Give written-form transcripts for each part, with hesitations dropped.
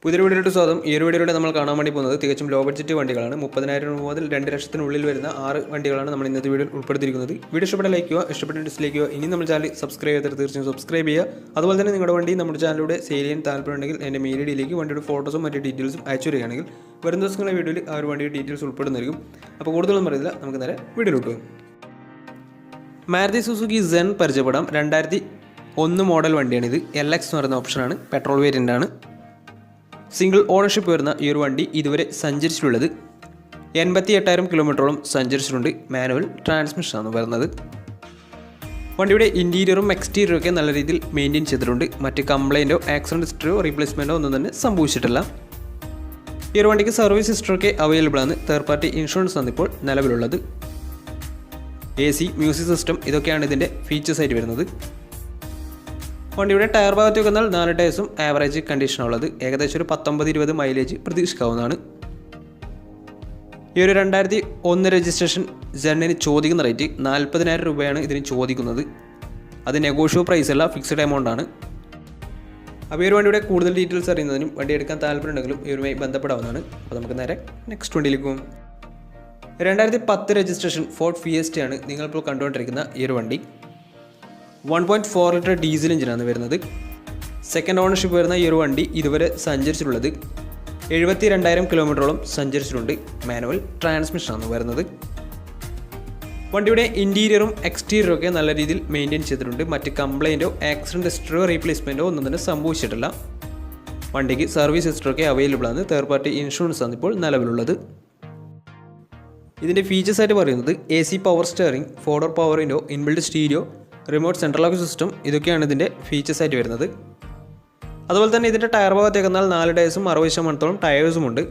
പുതിയൊരു വീഡിയോയിലോട്ട് സ്വാഗതം. ഈ ഒരു വീഡിയോയിലൂടെ നമ്മൾ കാണാൻ വേണ്ടി പോകുന്നത് തികച്ചും ലോ ബഡ്ജറ്റ് വണ്ടികളാണ്. 30,000 രൂപ മുതൽ 2 ലക്ഷത്തിനുള്ളിൽ വരുന്ന 6 വണ്ടികളാണ് നമ്മൾ ഇന്നത്തെ വീഡിയോയിൽ ഉൾപ്പെടുത്തിയിരിക്കുന്നത്. വീഡിയോ ഇഷ്ടപ്പെട്ട ലൈക്ക് ചെയ്യുക, ഇഷ്ടപ്പെട്ട ഡിസ്ലൈക്ക് ചെയ്യുക. ഇനി നമ്മൾ ചാനൽ സബ്സ്ക്രൈബ് ചെയ്തിട്ട് തീർച്ചയായും സബ്സ്ക്രൈബ് ചെയ്യുക. അതുപോലെ തന്നെ നിങ്ങളുടെ വണ്ടി നമ്മുടെ ചാനലിലൂടെ സെയിൽ ചെയ്യാൻ താല്പര്യമുണ്ടെങ്കിൽ എൻ്റെ മെയിൽ ഐഡിയിലേക്ക് വണ്ടിയുടെ ഫോട്ടോസും മറ്റ് ഡീറ്റെയിൽസും അയച്ചു വരികയാണെങ്കിൽ വരുന്ന ദിവസങ്ങളുടെ വീഡിയോയിൽ ആ ഒരു വണ്ടിയുടെ ഡീറ്റെയിൽസ് ഉൾപ്പെടുന്നതായിരിക്കും. അപ്പോൾ കൂടുതലൊന്നും പറയുന്നില്ല, നമുക്ക് നേരെ വീഡിയോയിലോട്ട് പോകും. മാരുതി സുസുക്കി സെൻ പരിചയപ്പെടാം. 2001 മോഡൽ വണ്ടിയാണിത്. LX എന്ന് പറയുന്ന ഓപ്ഷനാണ്, പെട്രോൾ വേരിയൻ്റ് ആണ്. സിംഗിൾ ഓണർഷിപ്പ് വരുന്ന ഈ ഒരു വണ്ടി ഇതുവരെ സഞ്ചരിച്ചിട്ടുള്ളത് 88,000 കിലോമീറ്ററോളം സഞ്ചരിച്ചിട്ടുണ്ട്. മാനുവൽ ട്രാൻസ്മിഷനാണ് വരുന്നത്. വണ്ടിയുടെ ഇൻറ്റീരിയറും എക്സ്റ്റീരിയറും ഒക്കെ നല്ല രീതിയിൽ മെയിൻറ്റെയിൻ ചെയ്തിട്ടുണ്ട്. മറ്റ് കംപ്ലൈൻറ്റോ ആക്സിഡൻറ്റ് ഹിസ്റ്ററിയോ റീപ്ലേസ്മെൻറ്റോ ഒന്നും തന്നെ സംഭവിച്ചിട്ടില്ല. ഈ ഒരു വണ്ടിക്ക് സർവീസ് ഹിസ്റ്ററൊക്കെ അവൈലബിൾ ആണ്. തേർഡ് പാർട്ടി ഇൻഷുറൻസ് ആണ് ഇപ്പോൾ നിലവിലുള്ളത്. AC, മ്യൂസിക് സിസ്റ്റം ഇതൊക്കെയാണ് ഇതിൻ്റെ ഫീച്ചേഴ്സായിട്ട് വരുന്നത്. വണ്ടിയുടെ ടയർ ഭാഗത്തേക്ക് വന്നാൽ 4 ടയേഴ്സും ആവറേജ് കണ്ടീഷനുള്ളത്. ഏകദേശം ഒരു 19-20 മൈലേജ് പ്രതീക്ഷിക്കാവുന്നതാണ്. ഈ ഒരു 2001 രജിസ്ട്രേഷൻ സെന്നിന് ചോദിക്കുന്ന റേറ്റ് 40,000 രൂപയാണ് ഇതിന് ചോദിക്കുന്നത്. അത് നെഗോഷ്യബിൾ പ്രൈസ് അല്ല, ഫിക്സഡ് എമൗണ്ട് ആണ്. അപ്പോൾ ഈ ഒരു വണ്ടിയുടെ കൂടുതൽ ഡീറ്റെയിൽസ് അറിയുന്നതിനും വണ്ടി എടുക്കാൻ താല്പര്യമുണ്ടെങ്കിലും ഇവരുമായി ബന്ധപ്പെടാവുന്നതാണ്. അപ്പോൾ നമുക്ക് നേരെ നെക്സ്റ്റ് വണ്ടിയിലേക്ക് പോകും. 2010 രജിസ്ട്രേഷൻ ഫോർഡ് ഫിയസ്റ്റയാണ് നിങ്ങളിപ്പോൾ കണ്ടുകൊണ്ടിരിക്കുന്ന ഈ ഒരു വണ്ടി. 1.4 ലിറ്റർ ഡീസൽ എഞ്ചിനാണ് വരുന്നത്. സെക്കൻഡ് ഓണർഷിപ്പ് വരുന്ന ഈ ഒരു വണ്ടി ഇതുവരെ സഞ്ചരിച്ചിട്ടുള്ളത് 72,000 കിലോമീറ്ററോളം സഞ്ചരിച്ചിട്ടുണ്ട്. മാനുവൽ ട്രാൻസ്മിഷനാണ് വരുന്നത്. വണ്ടിയുടെ ഇൻറ്റീരിയറും എക്സ്റ്റീരിയറും ഒക്കെ നല്ല രീതിയിൽ മെയിൻറ്റെയിൻ ചെയ്തിട്ടുണ്ട്. മറ്റ് കംപ്ലൈൻറ്റോ ആക്സിഡൻറ്റ് ഹിസ്റ്ററിയോ റീപ്ലേസ്മെൻറ്റോ ഒന്നും തന്നെ സംഭവിച്ചിട്ടില്ല. വണ്ടിക്ക് സർവീസ് ഹിസ്റ്ററൊക്കെ അവൈലബിൾ ആണ്. തേർഡ് പാർട്ടി ഇൻഷുറൻസ് ആണ് ഇപ്പോൾ നിലവിലുള്ളത്. ഇതിൻ്റെ ഫീച്ചേഴ്സായിട്ട് പറയുന്നത് AC power steering, four door power window, inbuilt stereo, remote central lock system ഇതൊക്കെയാണ് ഇതിൻ്റെ ഫീച്ചേഴ്സായിട്ട് വരുന്നത്. അതുപോലെ തന്നെ ഇതിൻ്റെ ടയർ ഭാഗത്തേക്ക് വന്നാൽ 4 ടയേഴ്സും 60% ടയേഴ്സും ഉണ്ട്.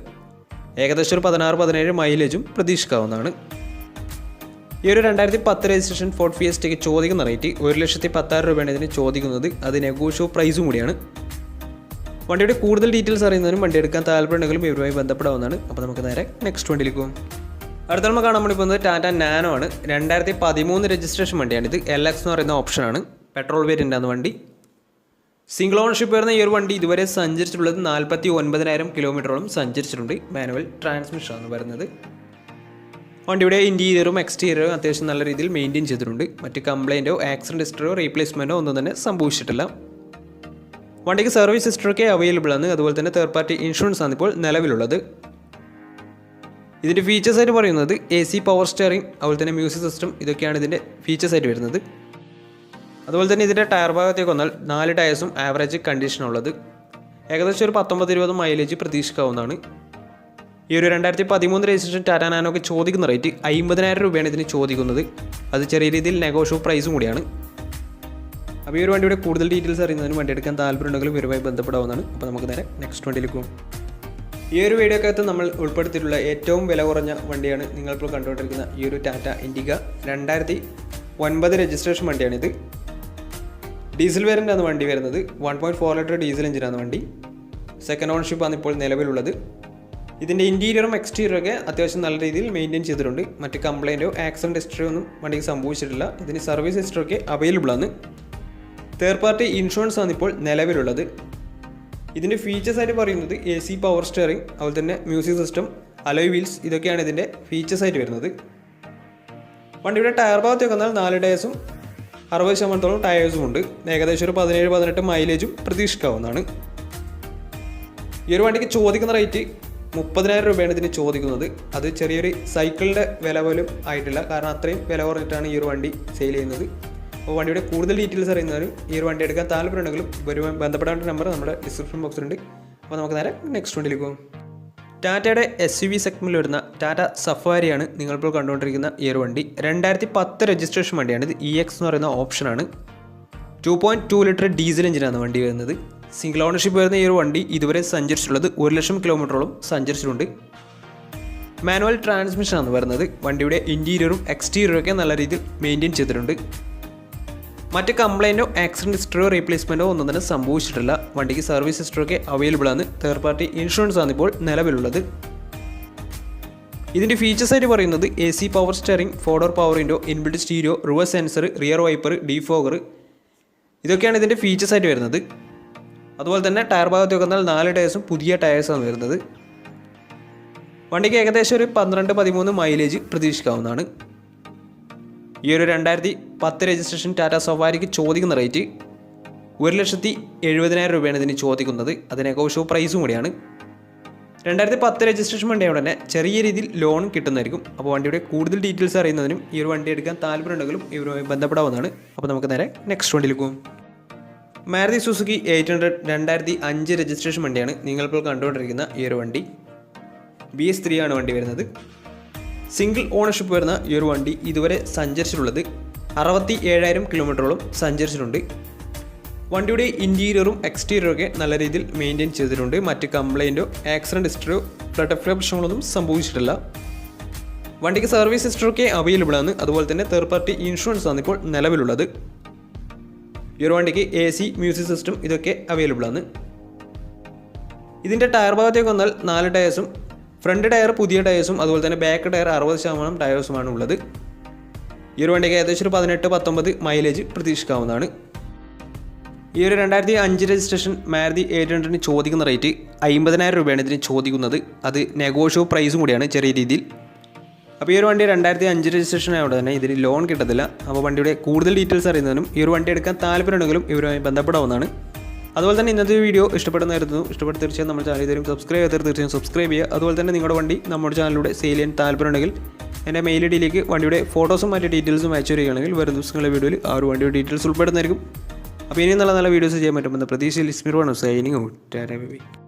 ഏകദേശം ഒരു 16-17 മൈലേജും പ്രതീക്ഷിക്കാവുന്നതാണ്. ഈ ഒരു 2010 രജിസ്ട്രേഷൻ ഫോർഡ് ഫിയസ്റ്റയ്ക്ക് ചോദിക്കുന്ന റേറ്റ് 1,10,000 രൂപയാണ് ഇതിന് ചോദിക്കുന്നത്. അത് നെഗോഷ്യബിൾ പ്രൈസും കൂടിയാണ്. വണ്ടിയുടെ കൂടുതൽ ഡീറ്റെയിൽസ് അറിയുന്നതിനും വണ്ടി എടുക്കാൻ താല്പര്യമുണ്ടെങ്കിലും ഇവരുമായി ബന്ധപ്പെടാവുന്നതാണ്. അപ്പോൾ നമുക്ക് നേരെ നെക്സ്റ്റ് വണ്ടിയിലേക്ക് പോകും. അടുത്ത നമ്മൾ കാണാൻ വേണ്ടി പോകുന്നത് ടാറ്റ നാനോ ആണ്. 2013 രജിസ്ട്രേഷൻ വണ്ടിയാണിത്. LX എന്ന് പറയുന്ന ഓപ്ഷനാണ്, പെട്രോൾ വേരിയൻ്റ് ആണ് വണ്ടി. സിംഗിൾ ഓണർഷിപ്പ് വരുന്ന ഈ ഒരു വണ്ടി ഇതുവരെ സഞ്ചരിച്ചിട്ടുള്ളത് 49,000 കിലോമീറ്ററോളം സഞ്ചരിച്ചിട്ടുണ്ട്. മാനുവൽ ട്രാൻസ്മിഷനാണ് വരുന്നത്. വണ്ടിയുടെ ഇൻറ്റീരിയറും എക്സ്റ്റീരിയറും അത്യാവശ്യം നല്ല രീതിയിൽ മെയിൻറ്റെയിൻ ചെയ്തിട്ടുണ്ട്. മറ്റ് കംപ്ലൈൻറ്റോ ആക്സിഡൻറ്റ് ഹിസ്റ്ററിയോ റീപ്ലേസ്മെൻറ്റോ ഒന്നും തന്നെ സംഭവിച്ചിട്ടില്ല. വണ്ടിക്ക് സർവീസ് ഹിസ്റ്ററൊക്കെ അവൈലബിൾ ആണ്. അതുപോലെ തന്നെ തേർഡ് പാർട്ടി ഇൻഷുറൻസ് ആണ് ഇപ്പോൾ നിലവിലുള്ളത്. ഇതിൻ്റെ ഫീച്ചേഴ്സായിട്ട് പറയുന്നത് AC പവർ സ്റ്റിയറിംഗ്, അതുപോലെ തന്നെ മ്യൂസിക് സിസ്റ്റം ഇതൊക്കെയാണ് ഇതിൻ്റെ ഫീച്ചേഴ്സായിട്ട് വരുന്നത്. അതുപോലെ തന്നെ ഇതിൻ്റെ ടയർ ഭാഗത്തേക്ക് വന്നാൽ 4 ടയേഴ്സും ആവറേജ് കണ്ടീഷനുള്ളത്. ഏകദേശം ഒരു 19-20 മൈലേജ് പ്രതീക്ഷിക്കാവുന്നതാണ്. ഈ ഒരു 2013 രജിസ്ട്രേഷൻ ടാറ്റ നാനോക്ക് ചോദിക്കുന്ന റേറ്റ് 50,000 രൂപയാണ് ഇതിന് ചോദിക്കുന്നത്. അത് ചെറിയ രീതിയിൽ നെഗോഷ്യബിൾ പ്രൈസും കൂടിയാണ്. അപ്പോൾ ഈ ഒരു വണ്ടിയുടെ കൂടുതൽ ഡീറ്റെയിൽസ് അറിയുന്നതിനും വണ്ടി എടുക്കാൻ താല്പര്യമുണ്ടെങ്കിലും ഇവരുമായി ബന്ധപ്പെടാവുന്നതാണ്. അപ്പോൾ നമുക്ക് നേരെ നെക്സ്റ്റ് വണ്ടിയിലേക്ക് പോകും. ഈ ഒരു വീഡിയോക്കകത്ത് നമ്മൾ ഉൾപ്പെടുത്തിയിട്ടുള്ള ഏറ്റവും വില കുറഞ്ഞ വണ്ടിയാണ് നിങ്ങളിപ്പോൾ കണ്ടുകൊണ്ടിരിക്കുന്ന ഈ ഒരു ടാറ്റ ഇൻഡിക. 2009 രജിസ്ട്രേഷൻ വണ്ടിയാണിത്. ഡീസൽ വേരിയൻ്റാണ് വണ്ടി വരുന്നത്. 1.4 ലിറ്റർ ഡീസൽ എഞ്ചിനാണ് വണ്ടി. സെക്കൻഡ് ഓണർഷിപ്പാണ് ഇപ്പോൾ നിലവിലുള്ളത്. ഇതിൻ്റെ ഇൻറ്റീരിയറും എക്സ്റ്റീരിയറും ഒക്കെ അത്യാവശ്യം നല്ല രീതിയിൽ മെയിൻറ്റെയിൻ ചെയ്തിട്ടുണ്ട്. മറ്റ് കംപ്ലൈൻറ്റോ ആക്സിഡൻറ്റ് ഹിസ്റ്ററിയോ ഒന്നും വണ്ടിക്ക് സംഭവിച്ചിട്ടില്ല. ഇതിന് സർവീസ് ഹിസ്റ്ററൊക്കെ അവൈലബിൾ ആണ്. തേർഡ് പാർട്ടി ഇൻഷുറൻസ് ആണ് ഇപ്പോൾ നിലവിലുള്ളത്. ഇതിൻ്റെ ഫീച്ചേഴ്സായിട്ട് പറയുന്നത് AC പവർ സ്റ്റിയറിംഗ്, അതുപോലെ തന്നെ മ്യൂസിക് സിസ്റ്റം, അലോയ് വീൽസ് ഇതൊക്കെയാണ് ഇതിൻ്റെ ഫീച്ചേഴ്സായിട്ട് വരുന്നത്. വണ്ടിയുടെ ടയർ ഭാഗത്തേക്ക് വന്നാൽ 4 ടയേഴ്സും 60% ടയേഴ്സും ഉണ്ട്. ഏകദേശം ഒരു 17-18 മൈലേജും പ്രതീക്ഷിക്കാവുന്നതാണ്. ഈ ഒരു വണ്ടിക്ക് ചോദിക്കുന്ന റേറ്റ് 30,000 രൂപയാണ് ഇതിന് ചോദിക്കുന്നത്. അത് ചെറിയൊരു സൈക്കിളിൻ്റെ വില പോലും ആയിട്ടില്ല. കാരണം അത്രയും വില കുറഞ്ഞിട്ടാണ് ഈ ഒരു വണ്ടി സെയിൽ ചെയ്യുന്നത്. അപ്പോൾ വണ്ടിയുടെ കൂടുതൽ ഡീറ്റെയിൽസ് അറിയുന്നവരും ഈ ഒരു വണ്ടി എടുക്കാൻ താല്പര്യമുണ്ടെങ്കിലും ഇവരുമായി ബന്ധപ്പെടേണ്ട നമ്പർ നമ്മുടെ ഡിസ്ക്രിപ്ഷൻ ബോക്സിലുണ്ട്. അപ്പോൾ നമുക്ക് നേരെ നെക്സ്റ്റ് വണ്ടിയിലേക്ക് പോകും. ടാറ്റയുടെ SUV സെഗ്മെൻറ്റിൽ വരുന്ന ടാറ്റ സഫാരിയാണ് നിങ്ങളിപ്പോൾ കണ്ടുകൊണ്ടിരിക്കുന്ന ഈ ഒരു വണ്ടി. 2010 രജിസ്ട്രേഷൻ വണ്ടിയാണ്. ഇത് EX എന്ന് പറയുന്ന ഓപ്ഷനാണ്. 2.2 ലിറ്റർ ഡീസൽ എഞ്ചിനാണ് വണ്ടി വരുന്നത്. സിംഗിൾ ഓണർഷിപ്പ് വരുന്ന ഈ ഒരു വണ്ടി ഇതുവരെ സഞ്ചരിച്ചിട്ടുള്ളത് 1,00,000 കിലോമീറ്ററോളം സഞ്ചരിച്ചിട്ടുണ്ട്. മാനുവൽ ട്രാൻസ്മിഷനാണ് വരുന്നത്. വണ്ടിയുടെ ഇൻറ്റീരിയറും എക്സ്റ്റീരിയറും ഒക്കെ നല്ല രീതിയിൽ മെയിൻറ്റെയിൻ ചെയ്തിട്ടുണ്ട്. മറ്റ് കംപ്ലൈൻറ്റോ ആക്സിഡൻറ്റ് ഹിസ്റ്ററിയോ റീപ്ലേസ്മെൻറ്റോ ഒന്നും തന്നെ സംഭവിച്ചിട്ടില്ല. വണ്ടിക്ക് സർവീസ് ഹിസ്റ്ററൊക്കെ അവൈലബിൾ ആണ്. തേർഡ് പാർട്ടി ഇൻഷുറൻസ് ആണ് ഇപ്പോൾ നിലവിലുള്ളത്. ഇതിൻ്റെ ഫീച്ചേഴ്സായിട്ട് പറയുന്നത് AC power steering, 4 door power window, inbuilt stereo, reverse sensor, rear wiper, defogger, ഇതൊക്കെയാണ് ഇതിൻ്റെ ഫീച്ചേഴ്സായിട്ട് വരുന്നത്. അതുപോലെ തന്നെ ടയർ ഭാഗത്തേക്ക് വന്നാൽ 4 ടയേഴ്സും പുതിയ ടയേഴ്സാണ് വരുന്നത്. വണ്ടിക്ക് ഏകദേശം ഒരു 12-13 മൈലേജ് പ്രതീക്ഷിക്കാവുന്നതാണ്. ഈ ഒരു 2010 രജിസ്ട്രേഷൻ ടാറ്റ സഫാരിക്ക് ചോദിക്കുന്ന റേറ്റ് 1,70,70,000 രൂപയാണ് ഇതിന് ചോദിക്കുന്നത്. അത് നെഗോഷ്യബിൾ പ്രൈസും കൂടിയാണ്. 2010 രജിസ്ട്രേഷൻ വണ്ടിയായതുകൊണ്ട് തന്നെ ചെറിയ രീതിയിൽ ലോൺ കിട്ടുന്നതായിരിക്കും. അപ്പോൾ വണ്ടിയുടെ കൂടുതൽ ഡീറ്റെയിൽസ് അറിയുന്നതിനും ഈ ഒരു വണ്ടി എടുക്കാൻ താല്പര്യമുണ്ടെങ്കിലും ഇവരുമായി ബന്ധപ്പെടാവുന്നതാണ്. അപ്പോൾ നമുക്ക് നേരെ നെക്സ്റ്റ് വണ്ടിയിൽ പോകും. മാരുതി സുസുക്കി 800 2005 രജിസ്ട്രേഷൻ വണ്ടിയാണ് നിങ്ങളിപ്പോൾ കണ്ടുകൊണ്ടിരിക്കുന്ന ഈ ഒരു വണ്ടി. BS3 ആണ് വണ്ടി വരുന്നത്. സിംഗിൾ ഓണർഷിപ്പ് വരുന്ന ഈ ഒരു വണ്ടി ഇതുവരെ സഞ്ചരിച്ചിട്ടുള്ളത് 67,000 കിലോമീറ്ററോളം സഞ്ചരിച്ചിട്ടുണ്ട്. വണ്ടിയുടെ ഇൻറ്റീരിയറും എക്സ്റ്റീരിയറും ഒക്കെ നല്ല രീതിയിൽ മെയിൻറ്റെയിൻ ചെയ്തിട്ടുണ്ട്. മറ്റ് കംപ്ലൈൻറ്റോ ആക്സിഡൻറ്റ് ഹിസ്റ്ററിയോ ഫ്ലഡ് പ്രശ്നങ്ങളൊന്നും സംഭവിച്ചിട്ടില്ല. വണ്ടിക്ക് സർവീസ് ഹിസ്റ്ററൊക്കെ അവൈലബിൾ ആണ്. അതുപോലെ തന്നെ തേർഡ് പാർട്ടി ഇൻഷുറൻസ് ആണ് ഇപ്പോൾ നിലവിലുള്ളത്. ഈ ഒരു വണ്ടിക്ക് AC മ്യൂസിക് സിസ്റ്റം ഇതൊക്കെ അവൈലബിൾ ആണ്. ഇതിൻ്റെ ടയർ ഭാഗത്തേക്ക് വന്നാൽ 4 ടയേഴ്സും ഫ്രണ്ട് ടയർ പുതിയ ടയേഴ്സും അതുപോലെ തന്നെ ബാക്ക് ടയർ 60% ടയേഴ്സുമാണ് ഉള്ളത്. ഈ ഒരു വണ്ടിക്ക് ഏകദേശം ഒരു 18-19 മൈലേജ് പ്രതീക്ഷിക്കാവുന്നതാണ്. ഈ ഒരു 2005 രജിസ്ട്രേഷൻ മാരുതി 800 ചോദിക്കുന്ന റേറ്റ് 50,000 രൂപയാണ് ഇതിന് ചോദിക്കുന്നത്. അത് നെഗോഷ്യബിൾ പ്രൈസും കൂടിയാണ് ചെറിയ രീതിയിൽ. അപ്പോൾ ഈ ഒരു വണ്ടി 2005 രജിസ്ട്രേഷൻ ആയതുകൊണ്ട് തന്നെ ഇതിന് ലോൺ കിട്ടത്തില്ല. അപ്പോൾ വണ്ടിയുടെ കൂടുതൽ ഡീറ്റെയിൽസ് അറിയുന്നതിനും ഈ ഒരു വണ്ടി എടുക്കാൻ താല്പര്യമുണ്ടെങ്കിലും ഇവരുമായി ബന്ധപ്പെടാവുന്നതാണ്. അതുപോലെ തന്നെ ഇന്നത്തെ വീഡിയോ ഇഷ്ടപ്പെടുന്നതായിരുന്നു. ഇഷ്ടപ്പെട്ട് തീർച്ചയായും നമ്മുടെ ചാനൽ ഇതുവരെയും സബ്സ്ക്രൈബ് ചെയ്താൽ തീർച്ചയായും സബ്സ്ക്രൈബ് ചെയ്യുക. അതുപോലെ തന്നെ നിങ്ങളുടെ വണ്ടി നമ്മുടെ ചാനലിലൂടെ സെയിൽ ചെയ്യാൻ താല്പര്യമുണ്ടെങ്കിൽ എൻ്റെ മെയിൽ ഐഡിയിലേക്ക് വണ്ടിയുടെ ഫോട്ടോസും മറ്റ് ഡീറ്റെയിൽസും അയച്ചു തരികയാണെങ്കിൽ വരും ദിവസങ്ങളിലെ വീഡിയോയിൽ ആ ഒരു വണ്ടിയുടെ ഡീറ്റെയിൽസ് ഉൾപ്പെടുന്നതായിരിക്കും. അപ്പോൾ ഇനിയും നല്ല വീഡിയോസ് ചെയ്യാൻ പറ്റുമെന്ന പ്രതീക്ഷയിൽ ഇസ്മിർ ആണ് സൈനിങ് ഔട്ട്.